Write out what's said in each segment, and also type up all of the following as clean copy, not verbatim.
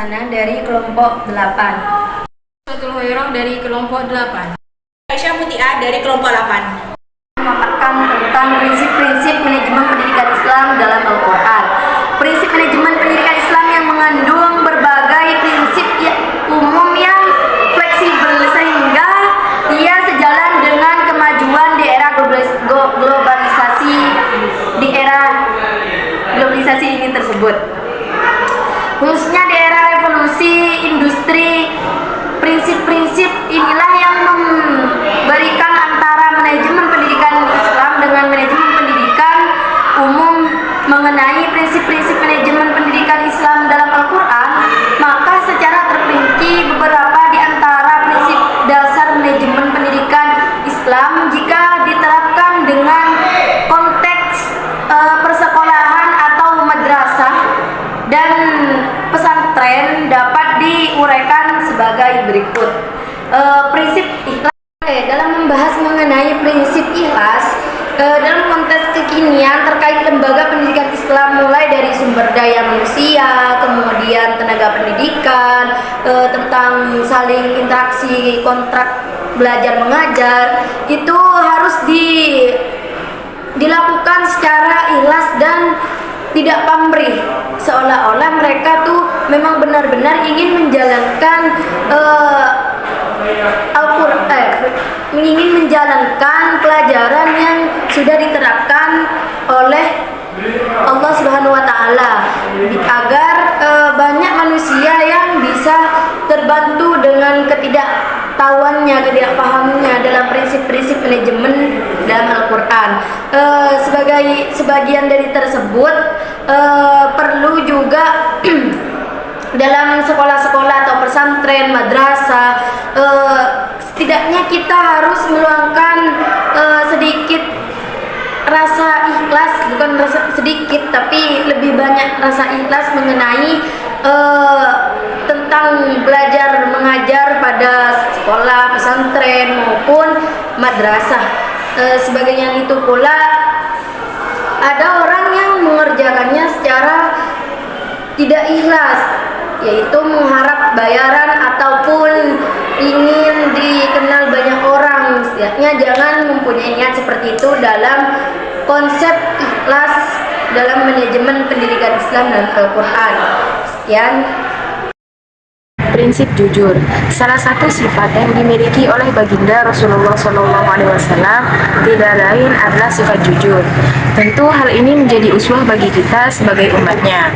Hasanah dari kelompok 8. Fatul Hoiroh dari kelompok 8. Aisyah Mutia dari kelompok 8. Memaparkan tentang prinsip-prinsip manajemen pendidikan Islam dalam Al-Quran. Prinsip manajemen pendidikan Islam yang mengandung berbagai prinsip umum yang fleksibel sehingga ia sejalan dengan kemajuan di era globalisasi ini tersebut. Khususnya di era revolusi industri, prinsip-prinsip inilah yang memberikan antara manajemen pendidikan Islam dengan manajemen pendidikan umum mengenai prinsip-prinsip manajemen pendidikan Islam dalam Al-Quran. Maka secara terperinci beberapa di antara prinsip dasar manajemen pendidikan Islam jika diterapkan dengan konteks persekolahan atau madrasah dan pesantren dapat diuraikan sebagai berikut. Prinsip ikhlas. Dalam membahas mengenai prinsip ikhlas dalam konteks kekinian terkait lembaga pendidikan Islam, mulai dari sumber daya manusia, kemudian tenaga pendidikan, tentang saling interaksi, kontrak belajar mengajar, itu harus dilakukan secara ikhlas dan tidak pamrih, seolah-olah mereka tuh memang benar-benar ingin menjalankan ingin menjalankan pelajaran yang sudah diterapkan oleh Allah Subhanahu wa Ta'ala, agar banyak manusia yang bisa terbantu dengan ketidaktahuannya, ketidakpahamannya dalam prinsip-prinsip manajemen dalam Al-Quran. Sebagian dari tersebut perlu juga dalam sekolah-sekolah atau pesantren, madrasah, setidaknya kita harus meluangkan sedikit rasa ikhlas, bukan rasa sedikit tapi lebih banyak rasa ikhlas mengenai tentang belajar mengajar pada sekolah, pesantren maupun madrasah. Sebagainya itu pula ada orang yang mengerjakannya secara tidak ikhlas, yaitu mengharap bayaran ataupun ingin dikenal banyak orang. Setidaknya jangan mempunyai niat seperti itu dalam konsep ikhlas dalam manajemen pendidikan Islam dan Al-Quran. Sekian. Prinsip jujur, salah satu sifat yang dimiliki oleh baginda Rasulullah SAW tidak lain adalah sifat jujur. Tentu hal ini menjadi uswah bagi kita sebagai umatnya.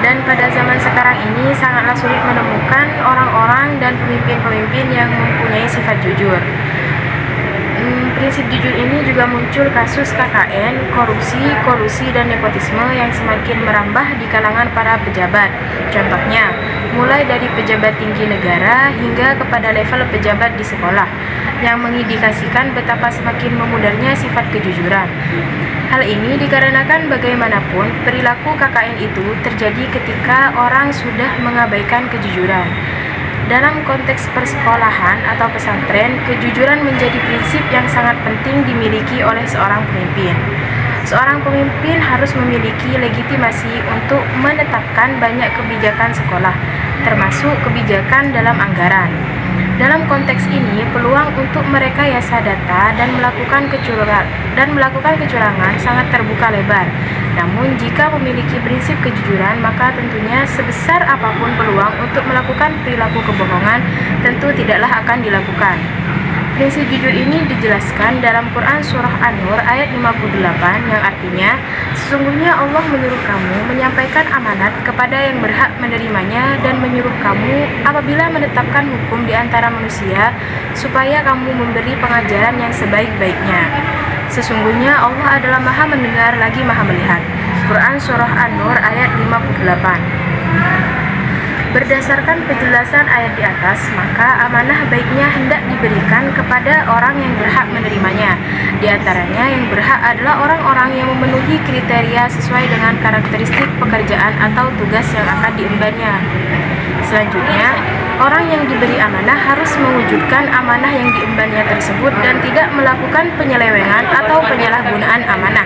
Dan pada zaman sekarang ini sangatlah sulit menemukan orang-orang dan pemimpin-pemimpin yang mempunyai sifat jujur. Prinsip jujur ini juga muncul kasus KKN, korupsi, kolusi, dan nepotisme yang semakin merambah di kalangan para pejabat. Contohnya, mulai dari pejabat tinggi negara hingga kepada level pejabat di sekolah, yang mengindikasikan betapa semakin memudarnya sifat kejujuran. Hal ini dikarenakan bagaimanapun perilaku KKN itu terjadi ketika orang sudah mengabaikan kejujuran. Dalam konteks persekolahan atau pesantren, kejujuran menjadi prinsip yang sangat penting dimiliki oleh seorang pemimpin. Seorang pemimpin harus memiliki legitimasi untuk menetapkan banyak kebijakan sekolah, termasuk kebijakan dalam anggaran. Dalam konteks ini, peluang untuk merekayasa data dan melakukan kecurangan sangat terbuka lebar. Namun, jika memiliki prinsip kejujuran, maka tentunya sebesar apapun peluang untuk melakukan perilaku kebohongan, tentu tidaklah akan dilakukan. Prinsip jujur ini dijelaskan dalam Quran Surah An-Nur ayat 58 yang artinya, sesungguhnya Allah menyuruh kamu menyampaikan amanat kepada yang berhak menerimanya dan menyuruh kamu apabila menetapkan hukum di antara manusia supaya kamu memberi pengajaran yang sebaik-baiknya. Sesungguhnya Allah adalah Maha mendengar lagi Maha melihat. Quran Surah An-Nur ayat 58. Berdasarkan penjelasan ayat di atas, maka amanah baiknya hendak diberikan kepada orang yang berhak menerimanya. Di antaranya yang berhak adalah orang-orang yang memenuhi kriteria sesuai dengan karakteristik pekerjaan atau tugas yang akan diembannya. Selanjutnya, orang yang diberi amanah harus mewujudkan amanah yang diembannya tersebut dan tidak melakukan penyelewengan atau penyalahgunaan amanah.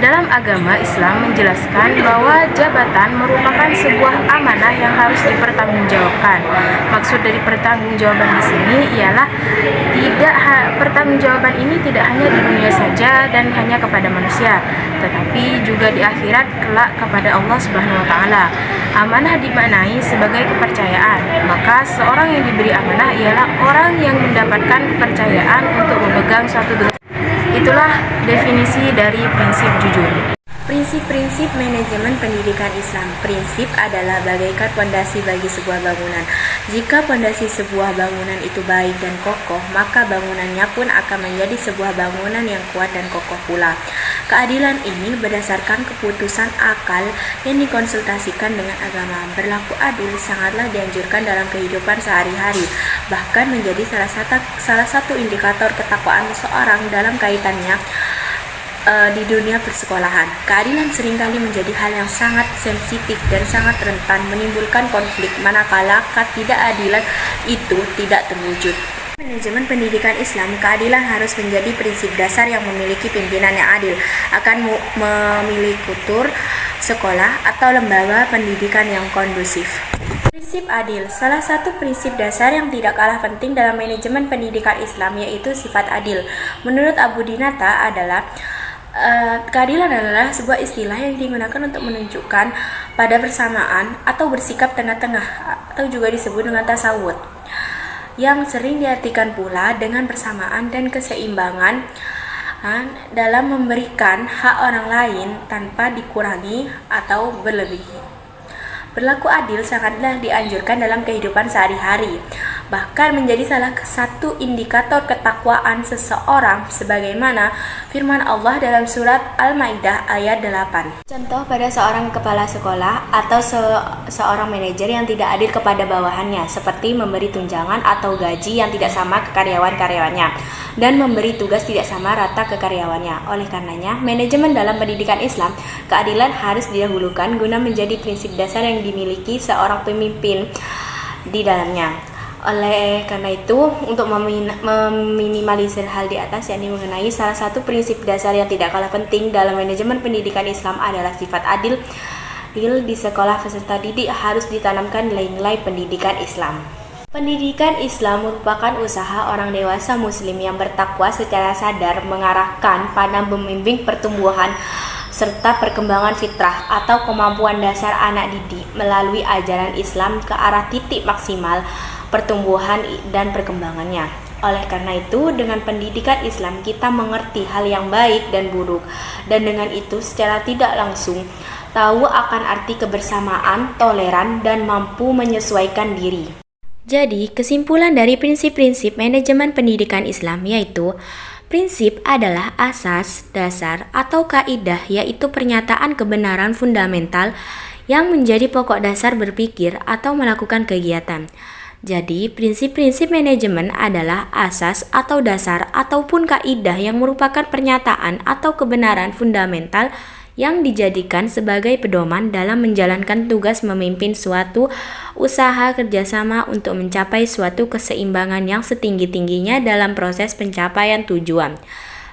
Dalam agama Islam menjelaskan bahwa jabatan merupakan sebuah amanah yang harus dipertanggungjawabkan. Maksud dari pertanggungjawaban di sini ialah pertanggungjawaban ini tidak hanya di dunia saja dan hanya kepada manusia, tetapi juga di akhirat kelak kepada Allah Subhanahu wa taala. Amanah dimaknai sebagai kepercayaan. Maka seorang yang diberi amanah ialah orang yang mendapatkan kepercayaan untuk memegang suatu tugas. Itulah definisi dari prinsip jujur. Prinsip-prinsip manajemen pendidikan Islam. Prinsip adalah bagaikan pondasi bagi sebuah bangunan. Jika pondasi sebuah bangunan itu baik dan kokoh, maka bangunannya pun akan menjadi sebuah bangunan yang kuat dan kokoh pula. Keadilan ini berdasarkan keputusan akal yang dikonsultasikan dengan agama. Berlaku adil sangatlah dianjurkan dalam kehidupan sehari-hari, bahkan menjadi salah satu indikator ketakwaan seseorang dalam kaitannya di dunia persekolahan. Keadilan seringkali menjadi hal yang sangat sensitif dan sangat rentan menimbulkan konflik manakala ketidakadilan itu tidak terwujud. Manajemen pendidikan Islam, keadilan harus menjadi prinsip dasar yang memiliki pimpinan yang adil, akan memiliki kultur sekolah atau lembaga pendidikan yang kondusif. Prinsip adil, salah satu prinsip dasar yang tidak kalah penting dalam manajemen pendidikan Islam yaitu sifat adil. Menurut Abu Dinata adalah keadilan adalah sebuah istilah yang digunakan untuk menunjukkan pada persamaan atau bersikap tengah-tengah atau juga disebut dengan tasawut, yang sering diartikan pula dengan persamaan dan keseimbangan dalam memberikan hak orang lain tanpa dikurangi atau berlebihi. Berlaku adil sangatlah dianjurkan dalam kehidupan sehari-hari, bahkan menjadi salah satu indikator ketakwaan seseorang sebagaimana firman Allah dalam surat Al-Maidah ayat 8. Contoh pada seorang kepala sekolah atau seorang manajer yang tidak adil kepada bawahannya, seperti memberi tunjangan atau gaji yang tidak sama ke karyawan-karyawannya dan memberi tugas tidak sama rata ke karyawannya. Oleh karenanya, manajemen dalam pendidikan Islam, keadilan harus didahulukan guna menjadi prinsip dasar yang dimiliki seorang pemimpin di dalamnya. Oleh karena itu, untuk meminimalisir hal di atas, yakni mengenai salah satu prinsip dasar yang tidak kalah penting dalam manajemen pendidikan Islam adalah sifat adil. Di sekolah peserta didik harus ditanamkan nilai-nilai pendidikan Islam. Pendidikan Islam merupakan usaha orang dewasa muslim yang bertakwa secara sadar mengarahkan pada membimbing pertumbuhan serta perkembangan fitrah atau kemampuan dasar anak didik melalui ajaran Islam ke arah titik maksimal pertumbuhan dan perkembangannya. Oleh karena itu, dengan pendidikan Islam kita mengerti hal yang baik dan buruk, dan dengan itu secara tidak langsung tahu akan arti kebersamaan, toleran, dan mampu menyesuaikan diri. Jadi, kesimpulan dari prinsip-prinsip manajemen pendidikan Islam yaitu prinsip adalah asas, dasar, atau kaidah, yaitu pernyataan kebenaran fundamental yang menjadi pokok dasar berpikir atau melakukan kegiatan. Jadi, prinsip-prinsip manajemen adalah asas atau dasar ataupun kaidah yang merupakan pernyataan atau kebenaran fundamental yang dijadikan sebagai pedoman dalam menjalankan tugas memimpin suatu usaha kerjasama untuk mencapai suatu keseimbangan yang setinggi-tingginya dalam proses pencapaian tujuan.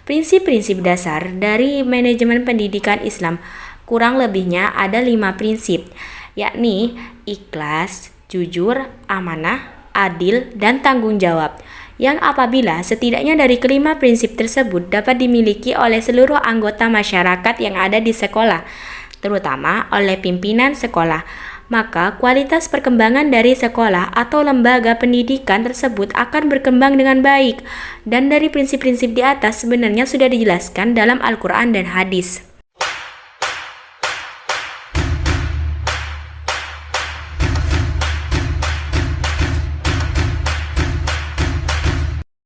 Prinsip-prinsip dasar dari manajemen pendidikan Islam kurang lebihnya ada 5 prinsip, yakni ikhlas, jujur, amanah, adil, dan tanggung jawab, yang apabila setidaknya dari kelima prinsip tersebut dapat dimiliki oleh seluruh anggota masyarakat yang ada di sekolah, terutama oleh pimpinan sekolah, maka kualitas perkembangan dari sekolah atau lembaga pendidikan tersebut akan berkembang dengan baik. Dan dari prinsip-prinsip di atas sebenarnya sudah dijelaskan dalam Al-Quran dan hadis.